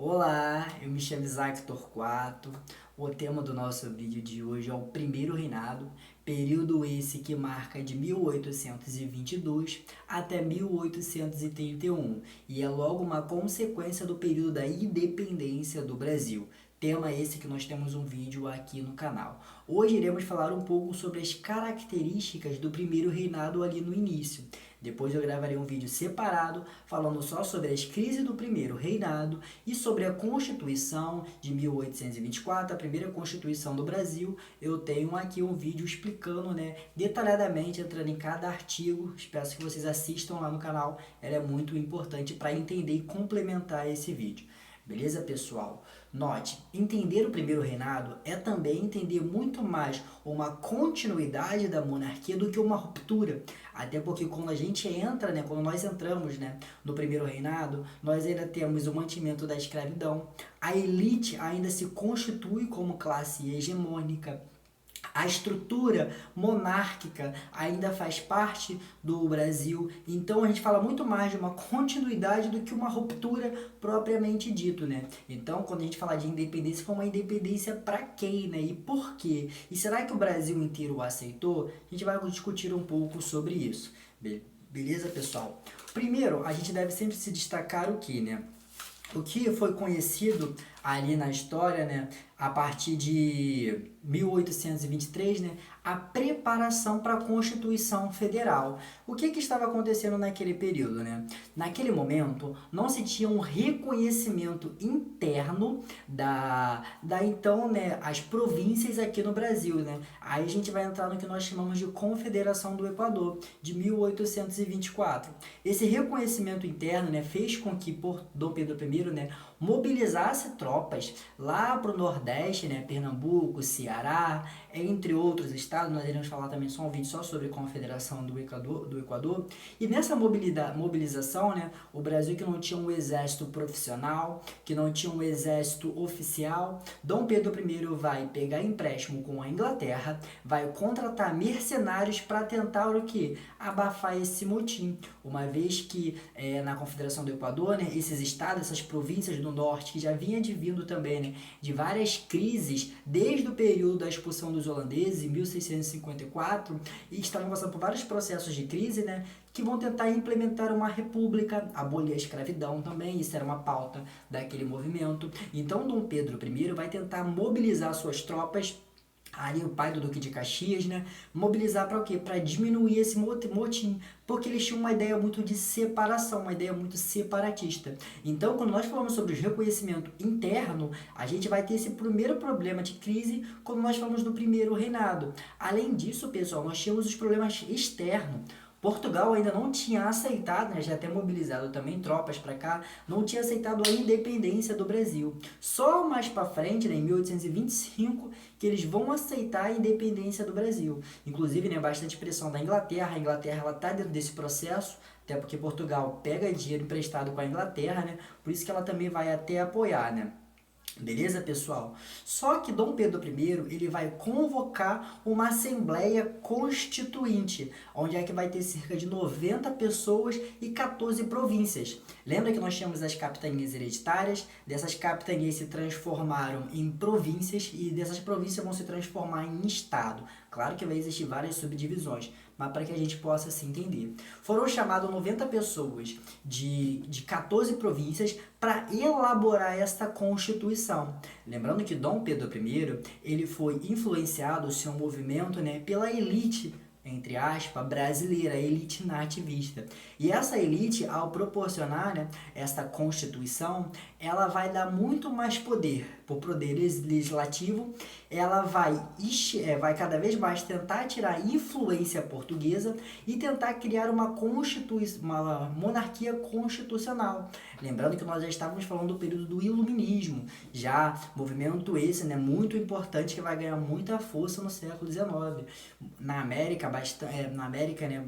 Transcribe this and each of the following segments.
Olá, eu me chamo Isaac Torquato. O tema do nosso vídeo de hoje é o Primeiro Reinado, período esse que marca de 1822 até 1831 e é logo uma consequência do período da independência do Brasil. Tema esse que nós temos um vídeo aqui no canal. Hoje iremos falar um pouco sobre as características do primeiro reinado ali no início. Depois eu gravarei um vídeo separado falando só sobre as crises do primeiro reinado e sobre a Constituição de 1824, a primeira Constituição do Brasil. Eu tenho aqui um vídeo explicando, detalhadamente, entrando em cada artigo. Espero que vocês assistam lá no canal, ela é muito importante para entender e complementar esse vídeo. Beleza, pessoal? Note, entender o primeiro reinado é também entender muito mais uma continuidade da monarquia do que uma ruptura. Até porque quando a gente entra, quando nós entramos, no primeiro reinado, nós ainda temos o mantimento da escravidão, a elite ainda se constitui como classe hegemônica, a estrutura monárquica ainda faz parte do Brasil, então a gente fala muito mais de uma continuidade do que uma ruptura propriamente dito, Então, quando a gente fala de independência, foi uma independência para quem, E por quê? E será que o Brasil inteiro o aceitou? A gente vai discutir um pouco sobre isso. Beleza, pessoal? Primeiro, a gente deve sempre se destacar o que, O que foi conhecido ali na história, a partir de 1823, a preparação para a Constituição Federal. O que estava acontecendo naquele período, Naquele momento, não se tinha um reconhecimento interno então, as províncias aqui no Brasil, Aí a gente vai entrar no que nós chamamos de Confederação do Equador, de 1824. Esse reconhecimento interno, fez com que Dom Pedro I, mobilizasse tropas lá para o Nordeste, Pernambuco, Ceará, entre outros estados. Nós iremos falar também só um vídeo só sobre a Confederação do Equador. E nessa mobilização, o Brasil, que não tinha um exército profissional, que não tinha um exército oficial, Dom Pedro I vai pegar empréstimo com a Inglaterra, vai contratar mercenários para tentar o quê? Abafar esse motim. Uma vez que na Confederação do Equador, esses estados, essas províncias do norte, que já vinha vindo também, de várias crises, desde o período da expulsão dos holandeses, em 1654, e estavam passando por vários processos de crise, que vão tentar implementar uma república, abolir a escravidão também, isso era uma pauta daquele movimento. Então, Dom Pedro I vai tentar mobilizar suas tropas, ali o pai do Duque de Caxias, mobilizar para o quê? Para diminuir esse motim, porque eles tinham uma ideia muito de separação, uma ideia muito separatista. Então, quando nós falamos sobre o reconhecimento interno, a gente vai ter esse primeiro problema de crise quando nós falamos do primeiro reinado. Além disso, pessoal, nós tínhamos os problemas externos. Portugal ainda não tinha aceitado, já até mobilizado também tropas para cá, não tinha aceitado a independência do Brasil. Só mais para frente, em 1825, que eles vão aceitar a independência do Brasil. Inclusive, bastante pressão da Inglaterra. A Inglaterra está dentro desse processo, até porque Portugal pega dinheiro emprestado com a Inglaterra, por isso que ela também vai até apoiar, Beleza, pessoal? Só que Dom Pedro I, ele vai convocar uma Assembleia Constituinte, onde é que vai ter cerca de 90 pessoas e 14 províncias. Lembra que nós tínhamos as capitanias hereditárias? Dessas capitanias se transformaram em províncias e dessas províncias vão se transformar em estado. Claro que vai existir várias subdivisões, mas para que a gente possa se entender. Foram chamadas 90 pessoas de 14 províncias para elaborar esta Constituição. Lembrando que Dom Pedro I, ele foi influenciado, o seu movimento, pela elite, entre aspas, brasileira, a elite nativista. E essa elite, ao proporcionar esta Constituição, ela vai dar muito mais poder para o poder legislativo, ela vai cada vez mais tentar tirar a influência portuguesa e tentar criar uma monarquia constitucional. Lembrando que nós já estávamos falando do período do Iluminismo, já movimento esse muito importante que vai ganhar muita força no século XIX. Na América,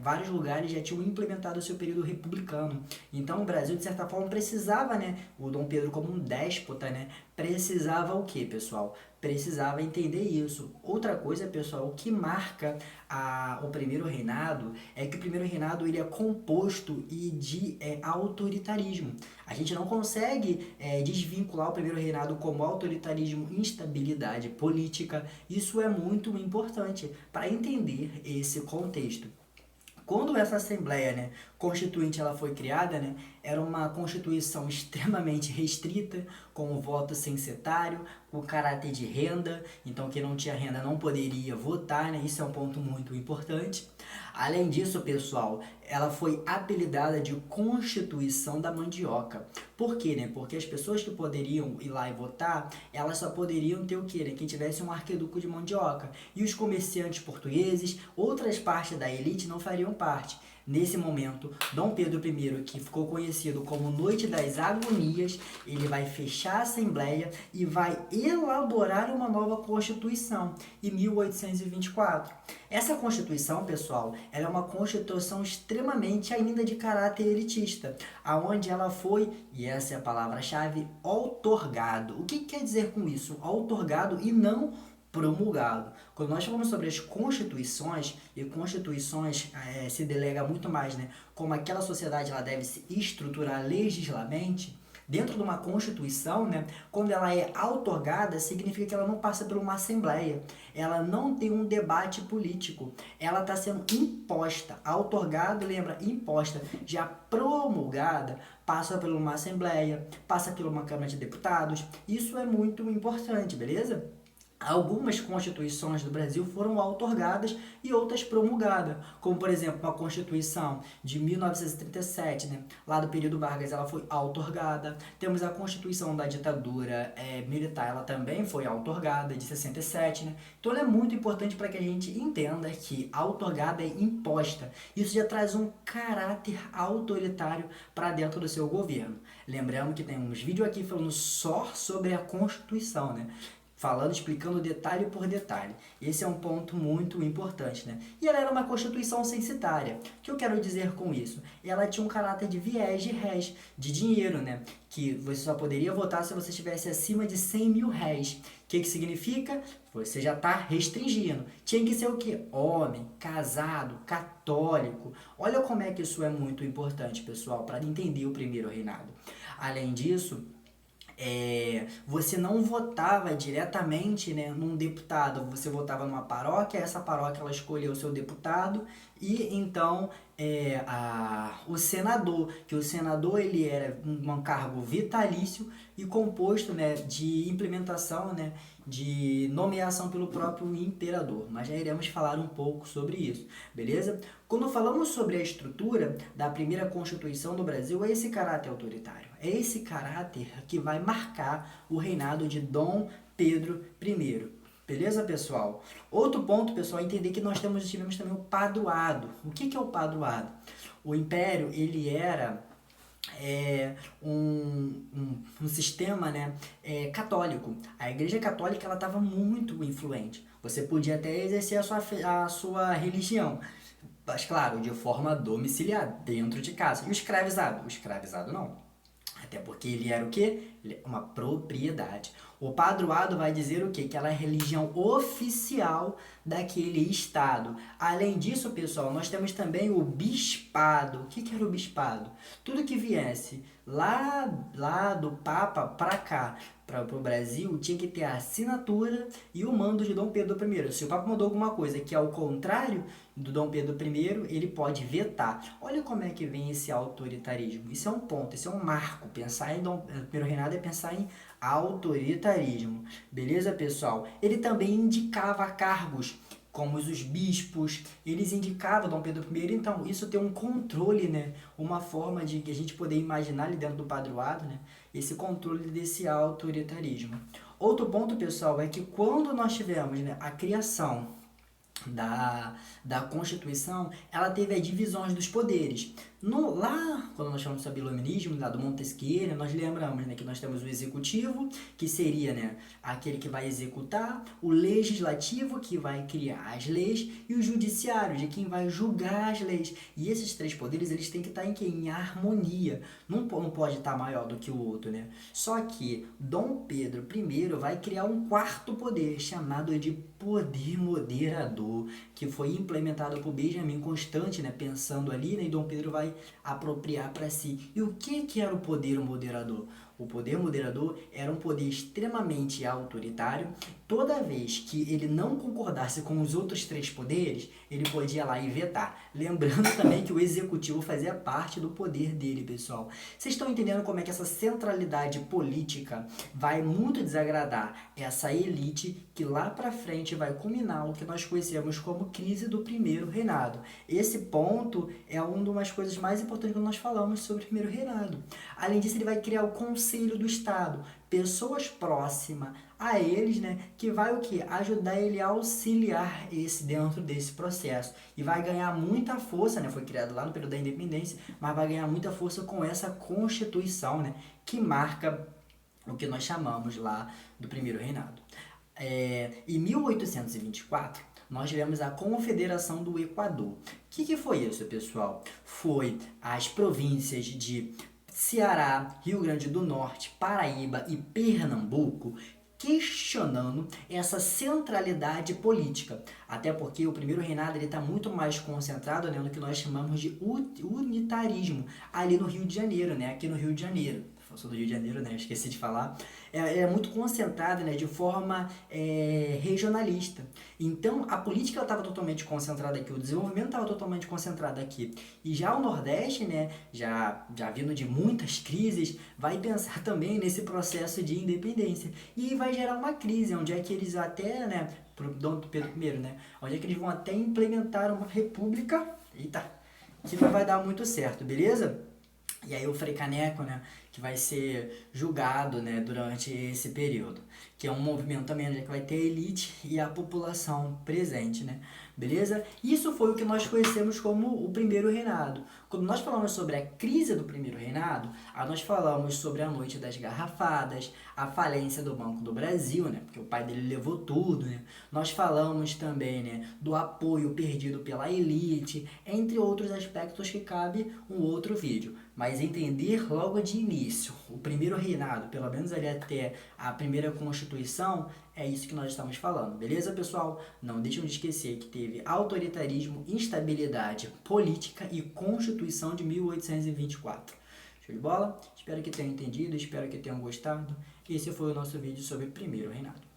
vários lugares já tinham implementado o seu período republicano. Então o Brasil, de certa forma, precisava, o Dom Pedro como um déspota, precisava o quê, pessoal? precisava entender isso. Outra coisa, pessoal, o que marca o primeiro reinado é que o primeiro reinado ele é composto de autoritarismo. A gente não consegue desvincular o primeiro reinado como autoritarismo, instabilidade política. Isso é muito importante para entender esse contexto. Quando essa Assembleia, Constituinte ela foi criada, era uma Constituição extremamente restrita, com o voto censitário, com caráter de renda, então quem não tinha renda não poderia votar, isso é um ponto muito importante. Além disso, pessoal, ela foi apelidada de Constituição da Mandioca. Por quê, Porque as pessoas que poderiam ir lá e votar, elas só poderiam ter o quê, Quem tivesse um arqueduco de mandioca. E os comerciantes portugueses, outras partes da elite não fariam parte. Nesse momento, Dom Pedro I, que ficou conhecido como Noite das Agonias, ele vai fechar a Assembleia e vai elaborar uma nova Constituição em 1824. Essa Constituição, pessoal, ela é uma Constituição extremamente ainda de caráter elitista, aonde ela foi, e essa é a palavra-chave, outorgado. O que quer dizer com isso? Outorgado e não promulgado. Quando nós falamos sobre as constituições, e constituições se delega muito mais, como aquela sociedade ela deve se estruturar legislamente, dentro de uma constituição, quando ela é outorgada, significa que ela não passa por uma assembleia, ela não tem um debate político, ela está sendo imposta. Outorgada, lembra, imposta. Já promulgada, passa por uma assembleia, passa por uma Câmara de Deputados. Isso é muito importante, beleza? Algumas constituições do Brasil foram outorgadas e outras promulgadas, como por exemplo uma Constituição de 1937, lá do período Vargas, ela foi outorgada. Temos a Constituição da ditadura militar, ela também foi outorgada, de 67, Então ela é muito importante para que a gente entenda que outorgada é imposta. Isso já traz um caráter autoritário para dentro do seu governo. Lembrando que tem uns vídeos aqui falando só sobre a Constituição, falando, explicando detalhe por detalhe. Esse é um ponto muito importante, E ela era uma constituição censitária. O que eu quero dizer com isso? Ela tinha um caráter de viés de réis, de dinheiro, Que você só poderia votar se você estivesse acima de 100 mil réis. O que significa? Você já está restringindo. Tinha que ser o quê? Homem, casado, católico. Olha como é que isso é muito importante, pessoal, para entender o primeiro reinado. Além disso, você não votava diretamente, num deputado, você votava numa paróquia, essa paróquia ela escolheu o seu deputado e então o senador, que o senador ele era um cargo vitalício e composto de implementação, de nomeação pelo próprio imperador, mas já iremos falar um pouco sobre isso, beleza? Quando falamos sobre a estrutura da primeira Constituição do Brasil, é esse caráter autoritário, é esse caráter que vai marcar o reinado de Dom Pedro I. Beleza, pessoal? Outro ponto, pessoal, é entender que nós tivemos também o padroado. O que é o padroado? O império, ele era um sistema católico. A igreja católica ela estava muito influente. Você podia até exercer a sua religião, mas claro, de forma domiciliar, dentro de casa. E o escravizado? O escravizado não. Até porque ele era o quê? Uma propriedade. O padroado vai dizer o quê? Que ela é a religião oficial daquele estado. Além disso, pessoal, nós temos também o bispado. O que era o bispado? Tudo que viesse lá do Papa para cá, para o Brasil, tinha que ter a assinatura e o mando de Dom Pedro I. Se o Papa mandou alguma coisa que é ao contrário do Dom Pedro I, ele pode vetar. Olha como é que vem esse autoritarismo. Isso é um ponto, isso é um marco. Pensar em primeiro reinado é pensar em autoritarismo. Beleza, pessoal? Ele também indicava cargos, como os bispos, eles indicavam Dom Pedro I, então isso tem um controle, uma forma de a gente poder imaginar ali dentro do padroado, esse controle desse autoritarismo. Outro ponto, pessoal, é que quando nós tivemos a criação da Constituição, ela teve as divisões dos poderes. Lá, quando nós falamos sobre iluminismo, lá do Montesquieu, né, nós lembramos, né, que nós temos o executivo, que seria, né, aquele que vai executar, o legislativo, que vai criar as leis, e o judiciário, de quem vai julgar as leis. E esses três poderes, eles têm que estar em harmonia. Não pode estar maior do que o outro, né? Só que Dom Pedro I vai criar um quarto poder, chamado de poder moderador, que foi implementado por Benjamin Constant, né, pensando ali, né, e Dom Pedro vai apropriar para si. E o que era o poder moderador? O poder moderador era um poder extremamente autoritário. Toda vez que ele não concordasse com os outros três poderes, ele podia ir lá e vetar. Lembrando também que o executivo fazia parte do poder dele, pessoal. Vocês estão entendendo como é que essa centralidade política vai muito desagradar essa elite que lá para frente vai culminar o que nós conhecemos como crise do primeiro reinado. Esse ponto é uma das coisas mais importantes quando nós falamos sobre o primeiro reinado. Além disso, ele vai criar o Conselho do Estado, pessoas próximas a eles, né, que vai o que? Ajudar ele a auxiliar dentro desse processo. E vai ganhar muita força, né, foi criado lá no período da independência, mas vai ganhar muita força com essa Constituição, né, que marca o que nós chamamos lá do primeiro reinado. Em 1824, nós tivemos a Confederação do Equador. O que foi isso, pessoal? Foi as províncias de Ceará, Rio Grande do Norte, Paraíba e Pernambuco questionando essa centralidade política. Até porque o primeiro reinado está muito mais concentrado, né, no que nós chamamos de unitarismo, ali no Rio de Janeiro, né, aqui no Rio de Janeiro. Eu sou do Rio de Janeiro, né? Esqueci de falar. É muito concentrada, né? De forma regionalista. Então, a política estava totalmente concentrada aqui, o desenvolvimento estava totalmente concentrado aqui. E já o Nordeste, né? Já vindo de muitas crises, vai pensar também nesse processo de independência. E vai gerar uma crise, onde é que eles até, né? Pro Dom Pedro I, né? Onde é que eles vão até implementar uma república. Eita! Que não vai dar muito certo, beleza? E aí o Frei Caneco, né, que vai ser julgado, né, durante esse período, que é um movimento também onde é que vai ter a elite e a população presente, né, beleza? Isso foi o que nós conhecemos como o primeiro reinado. Quando nós falamos sobre a crise do primeiro reinado, nós falamos sobre a noite das garrafadas, a falência do Banco do Brasil, né, porque o pai dele levou tudo, né? Nós falamos também, né, do apoio perdido pela elite, entre outros aspectos que cabe um outro vídeo. Mas entender logo de início o primeiro reinado, pelo menos ali até a primeira Constituição, é isso que nós estamos falando, beleza, pessoal? Não deixem de esquecer que teve autoritarismo, instabilidade política e Constituição de 1824. Show de bola? Espero que tenham entendido, espero que tenham gostado. Esse foi o nosso vídeo sobre o primeiro reinado.